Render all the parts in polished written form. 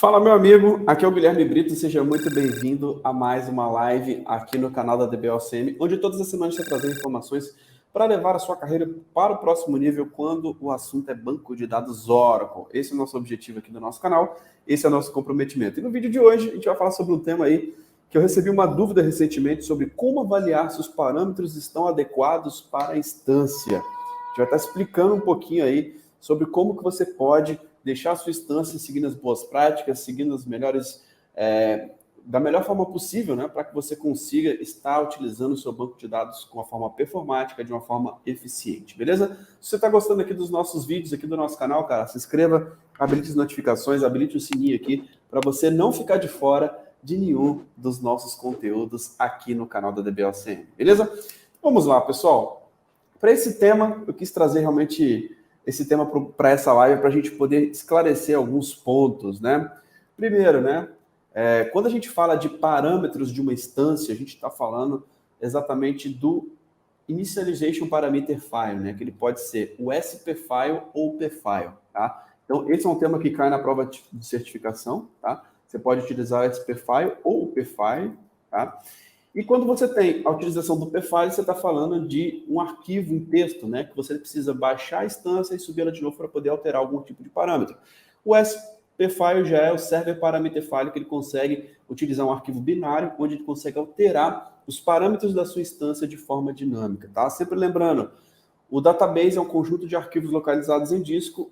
Fala, meu amigo, aqui é o Guilherme Brito, seja muito bem-vindo a mais uma live aqui no canal da DBOCM, onde todas as semanas eu trazer informações para levar a sua carreira para o próximo nível quando o assunto é banco de dados Oracle. Esse é o nosso objetivo aqui do nosso canal, esse é o nosso comprometimento. E no vídeo de hoje a gente vai falar sobre um tema aí que eu recebi uma dúvida recentemente sobre como avaliar se os parâmetros estão adequados para a instância. A gente vai estar explicando um pouquinho aí sobre como que você pode deixar a sua instância seguindo as boas práticas, seguindo as melhores, da melhor forma possível, né, para que você consiga estar utilizando o seu banco de dados com uma forma performática, de uma forma eficiente, beleza? Se você está gostando aqui dos nossos vídeos, aqui do nosso canal, cara, se inscreva, habilite as notificações, habilite o sininho aqui, para você não ficar de fora de nenhum dos nossos conteúdos aqui no canal da DBOCM, beleza? Vamos lá, pessoal. Para esse tema, eu quis trazer realmente esse tema para essa live, para a gente poder esclarecer alguns pontos, né? Primeiro, né? Quando a gente fala de parâmetros de uma instância, a gente está falando exatamente do Initialization Parameter File, né? Que ele pode ser o SP File ou o P File, tá? Então, esse é um tema que cai na prova de certificação, tá? Você pode utilizar o SP File ou o P File, tá? E quando você tem a utilização do P-File, você está falando de um arquivo em texto, né, que você precisa baixar a instância e subir ela de novo para poder alterar algum tipo de parâmetro. O SP-File já é o Server Parameter File, que ele consegue utilizar um arquivo binário, onde ele consegue alterar os parâmetros da sua instância de forma dinâmica, tá? Sempre lembrando, o database é um conjunto de arquivos localizados em disco,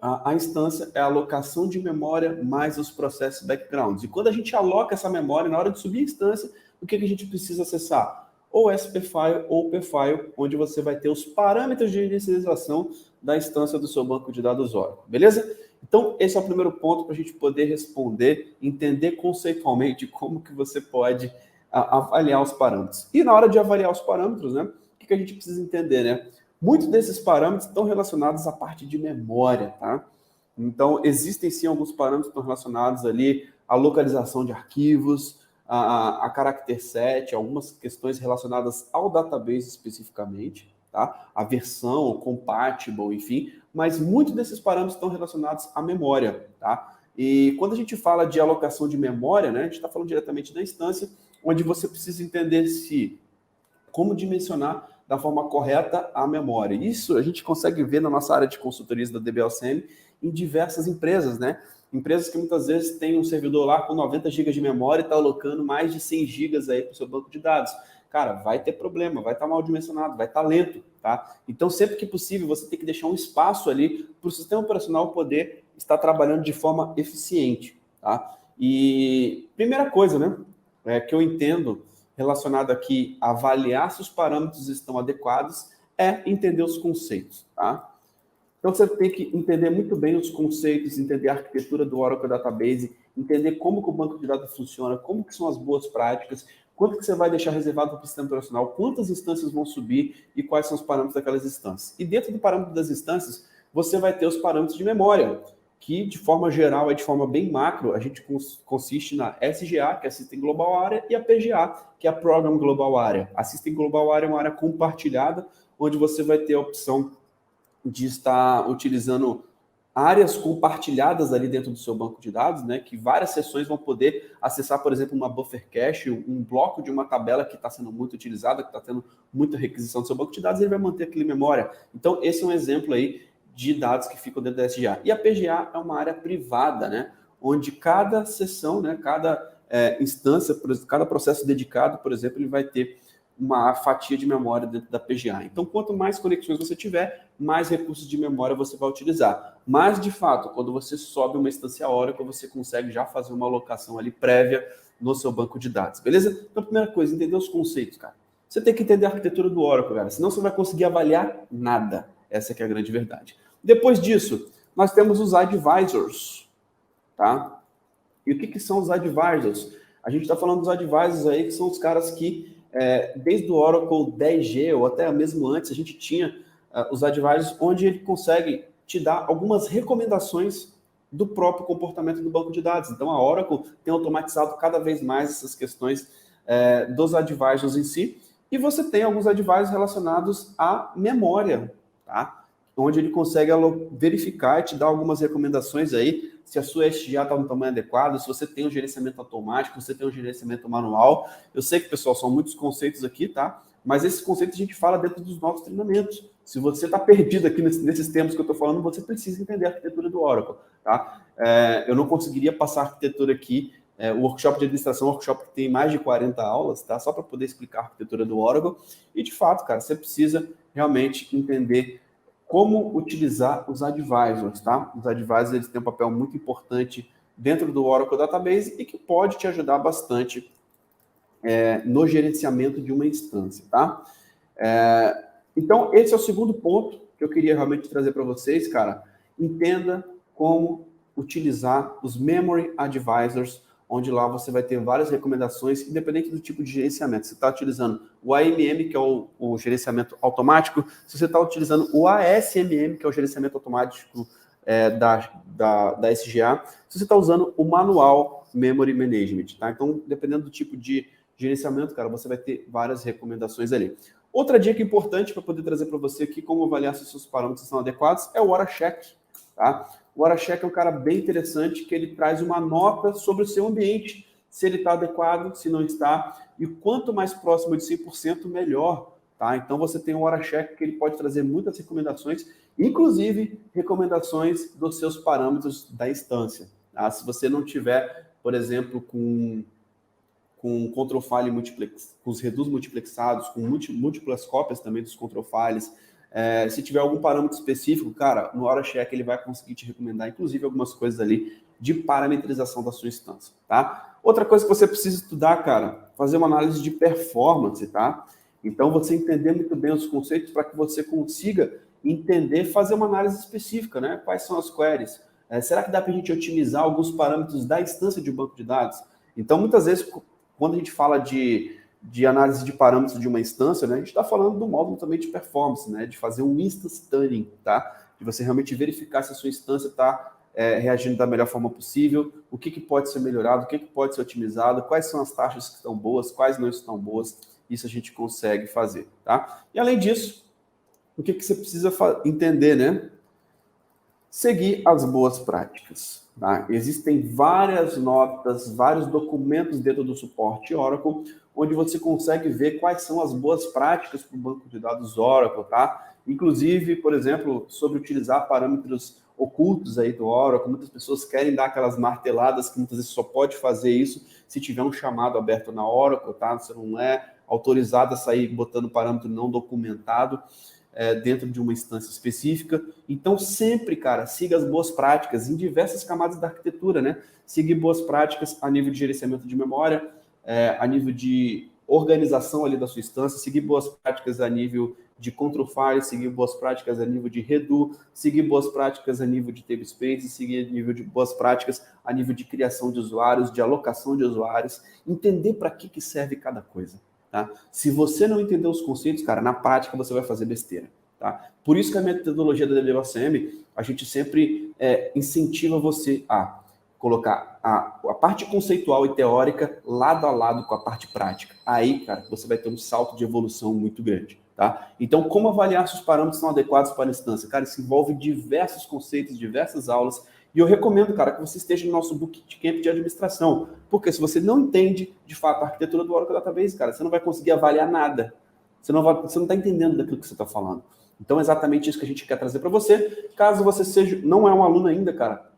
a instância é a alocação de memória mais os processos backgrounds. E quando a gente aloca essa memória, na hora de subir a instância, o que a gente precisa acessar? Ou SP-File ou P-File, onde você vai ter os parâmetros de inicialização da instância do seu banco de dados Oracle. Beleza? Então, esse é o primeiro ponto para a gente poder responder, entender conceitualmente como que você pode avaliar os parâmetros. E na hora de avaliar os parâmetros, né, o que a gente precisa entender, né? Muitos desses parâmetros estão relacionados à parte de memória, tá? Então, existem sim alguns parâmetros que estão relacionados ali à localização de arquivos, a character set, algumas questões relacionadas ao database especificamente, tá? A versão, compatible, enfim, mas muitos desses parâmetros estão relacionados à memória, tá? E quando a gente fala de alocação de memória, né, a gente está falando diretamente da instância, onde você precisa entender como dimensionar da forma correta a memória. Isso a gente consegue ver na nossa área de consultoria da DBOCM em diversas empresas, né? Empresas que muitas vezes têm um servidor lá com 90 GB de memória e está alocando mais de 100 GB aí para o seu banco de dados. Cara, vai ter problema, vai estar mal dimensionado, vai estar lento, tá? Então, sempre que possível, você tem que deixar um espaço ali para o sistema operacional poder estar trabalhando de forma eficiente, tá? E primeira coisa, né, que eu entendo relacionado aqui a avaliar se os parâmetros estão adequados, é entender os conceitos, tá? Então, você tem que entender muito bem os conceitos, entender a arquitetura do Oracle Database, entender como que o banco de dados funciona, como que são as boas práticas, quanto que você vai deixar reservado para o sistema operacional, quantas instâncias vão subir e quais são os parâmetros daquelas instâncias. E dentro do parâmetro das instâncias, você vai ter os parâmetros de memória, que de forma geral, de forma bem macro, a gente consiste na SGA, que é a System Global Area, e a PGA, que é a Program Global Area. A System Global Area é uma área compartilhada, onde você vai ter a opção de estar utilizando áreas compartilhadas ali dentro do seu banco de dados, né, que várias sessões vão poder acessar, por exemplo, uma buffer cache, um bloco de uma tabela que está sendo muito utilizada, que está tendo muita requisição do seu banco de dados, ele vai manter aquele memória. Então, esse é um exemplo aí de dados que ficam dentro da SGA. E a PGA é uma área privada, né, onde cada sessão, né, cada instância, cada processo dedicado, por exemplo, ele vai ter uma fatia de memória dentro da PGA. Então, quanto mais conexões você tiver, mais recursos de memória você vai utilizar. Mas, de fato, quando você sobe uma instância Oracle, você consegue já fazer uma alocação ali prévia no seu banco de dados, beleza? Então, primeira coisa, entender os conceitos, cara. Você tem que entender a arquitetura do Oracle, cara, senão você não vai conseguir avaliar nada. Essa que é a grande verdade. Depois disso, nós temos os advisors, tá? E o que são os advisors? A gente está falando dos advisors aí, que são os caras que, desde o Oracle 10G, ou até mesmo antes, a gente tinha os advisors, onde ele consegue te dar algumas recomendações do próprio comportamento do banco de dados. Então, a Oracle tem automatizado cada vez mais essas questões dos advisors em si, e você tem alguns advisors relacionados à memória, tá? Onde ele consegue verificar e te dar algumas recomendações aí, se a sua SGA está no tamanho adequado, se você tem um gerenciamento automático, se você tem um gerenciamento manual. Eu sei que, pessoal, são muitos conceitos aqui, tá? Mas esses conceitos a gente fala dentro dos nossos treinamentos. Se você está perdido aqui nesses termos que eu estou falando, você precisa entender a arquitetura do Oracle, tá? Eu não conseguiria passar a arquitetura aqui. O workshop de administração é um workshop que tem mais de 40 aulas, tá? Só para poder explicar a arquitetura do Oracle. E, de fato, cara, você precisa realmente entender como utilizar os advisors, tá? Os advisors, eles têm um papel muito importante dentro do Oracle Database e que pode te ajudar bastante no gerenciamento de uma instância, tá? Então, esse é o segundo ponto que eu queria realmente trazer para vocês, cara. Entenda como utilizar os Memory Advisors, onde lá você vai ter várias recomendações, independente do tipo de gerenciamento. Se você está utilizando o AMM, que é o gerenciamento automático, se você está utilizando o ASMM, que é o gerenciamento automático da SGA, se você está usando o Manual Memory Management, tá? Então, dependendo do tipo de gerenciamento, cara, você vai ter várias recomendações ali. Outra dica importante para poder trazer para você aqui como avaliar se os seus parâmetros são adequados é o OraCheck, tá? O OraCheck é um cara bem interessante que ele traz uma nota sobre o seu ambiente, se ele está adequado, se não está, e quanto mais próximo de 100%, melhor, tá? Então você tem o OraCheck que ele pode trazer muitas recomendações, inclusive recomendações dos seus parâmetros da instância, tá? Se você não tiver, por exemplo, com control file multiplex, com os reduz multiplexados, com múltiplas cópias também dos control files. Se tiver algum parâmetro específico, cara, no OraCheck ele vai conseguir te recomendar, inclusive, algumas coisas ali de parametrização da sua instância, tá? Outra coisa que você precisa estudar, cara, fazer uma análise de performance, tá? Então, você entender muito bem os conceitos para que você consiga entender, fazer uma análise específica, né? Quais são as queries? Será que dá para a gente otimizar alguns parâmetros da instância de um banco de dados? Então, muitas vezes, quando a gente fala de análise de parâmetros de uma instância, né, a gente está falando do módulo também de performance, né, de fazer um instance tuning, tá? De você realmente verificar se a sua instância está reagindo da melhor forma possível, o que pode ser melhorado, o que pode ser otimizado, quais são as taxas que estão boas, quais não estão boas, isso a gente consegue fazer, tá? E além disso, o que você precisa entender, né? Seguir as boas práticas. Tá? Existem várias notas, vários documentos dentro do suporte Oracle, onde você consegue ver quais são as boas práticas para o banco de dados Oracle, tá? Inclusive, por exemplo, sobre utilizar parâmetros ocultos aí do Oracle, muitas pessoas querem dar aquelas marteladas que muitas vezes só pode fazer isso se tiver um chamado aberto na Oracle, tá? Você não é autorizado a sair botando parâmetro não documentado dentro de uma instância específica. Então, sempre, cara, siga as boas práticas em diversas camadas da arquitetura, né? Seguir boas práticas a nível de gerenciamento de memória, a nível de organização ali da sua instância, seguir boas práticas a nível de control file, seguir boas práticas a nível de redo, seguir boas práticas a nível de table space, seguir nível de boas práticas a nível de criação de usuários, de alocação de usuários, entender para que serve cada coisa. Tá? Se você não entender os conceitos, cara, na prática você vai fazer besteira. Tá? Por isso que a metodologia da DBOCM, a gente sempre incentiva você a colocar a parte conceitual e teórica lado a lado com a parte prática. Aí, cara, você vai ter um salto de evolução muito grande. Tá? Então, como avaliar se os parâmetros são adequados para a instância? Cara, isso envolve diversos conceitos, diversas aulas. E eu recomendo, cara, que você esteja no nosso bootcamp de administração. Porque se você não entende, de fato, a arquitetura do Oracle Database, cara, você não vai conseguir avaliar nada. Você não está entendendo daquilo que você está falando. Então, é exatamente isso que a gente quer trazer para você. Caso você não é um aluno ainda, cara,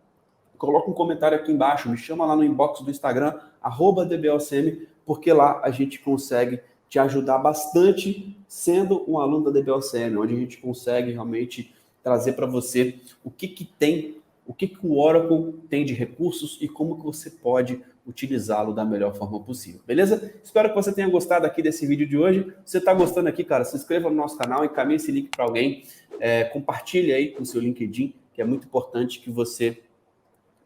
coloca um comentário aqui embaixo, me chama lá no inbox do Instagram, @dbocm, porque lá a gente consegue te ajudar bastante sendo um aluno da DBOCM, onde a gente consegue realmente trazer para você o que o Oracle tem de recursos e como que você pode utilizá-lo da melhor forma possível, beleza? Espero que você tenha gostado aqui desse vídeo de hoje. Se você está gostando aqui, cara, se inscreva no nosso canal, encaminhe esse link para alguém, compartilhe aí com o seu LinkedIn, que é muito importante que você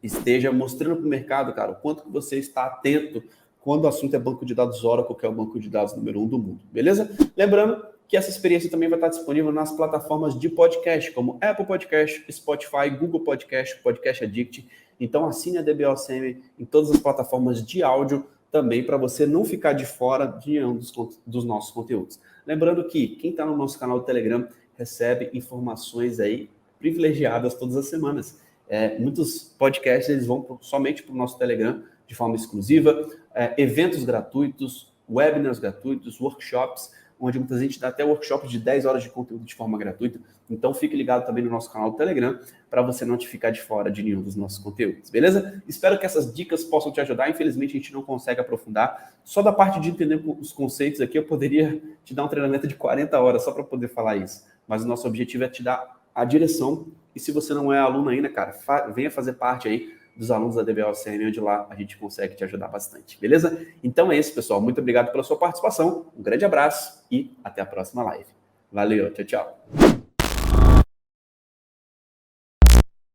esteja mostrando para o mercado, cara, o quanto que você está atento quando o assunto é banco de dados Oracle, que é o banco de dados número 1 do mundo, beleza? Lembrando que essa experiência também vai estar disponível nas plataformas de podcast, como Apple Podcast, Spotify, Google Podcast, Podcast Addict. Então assine a DBOCM em todas as plataformas de áudio também, para você não ficar de fora de nenhum dos nossos conteúdos. Lembrando que quem está no nosso canal do Telegram recebe informações aí privilegiadas todas as semanas. Muitos podcasts eles vão somente para o nosso Telegram de forma exclusiva, eventos gratuitos, webinars gratuitos, workshops, onde muita gente dá até workshops de 10 horas de conteúdo de forma gratuita. Então fique ligado também no nosso canal do Telegram para você não te ficar de fora de nenhum dos nossos conteúdos, beleza? Espero que essas dicas possam te ajudar. Infelizmente a gente não consegue aprofundar. Só da parte de entender os conceitos aqui eu poderia te dar um treinamento de 40 horas só para poder falar isso. Mas o nosso objetivo é te dar a direção. E se você não é aluno ainda, cara, venha fazer parte aí dos alunos da DBOCM, onde lá a gente consegue te ajudar bastante, beleza? Então é isso, pessoal. Muito obrigado pela sua participação. Um grande abraço e até a próxima live. Valeu, tchau, tchau.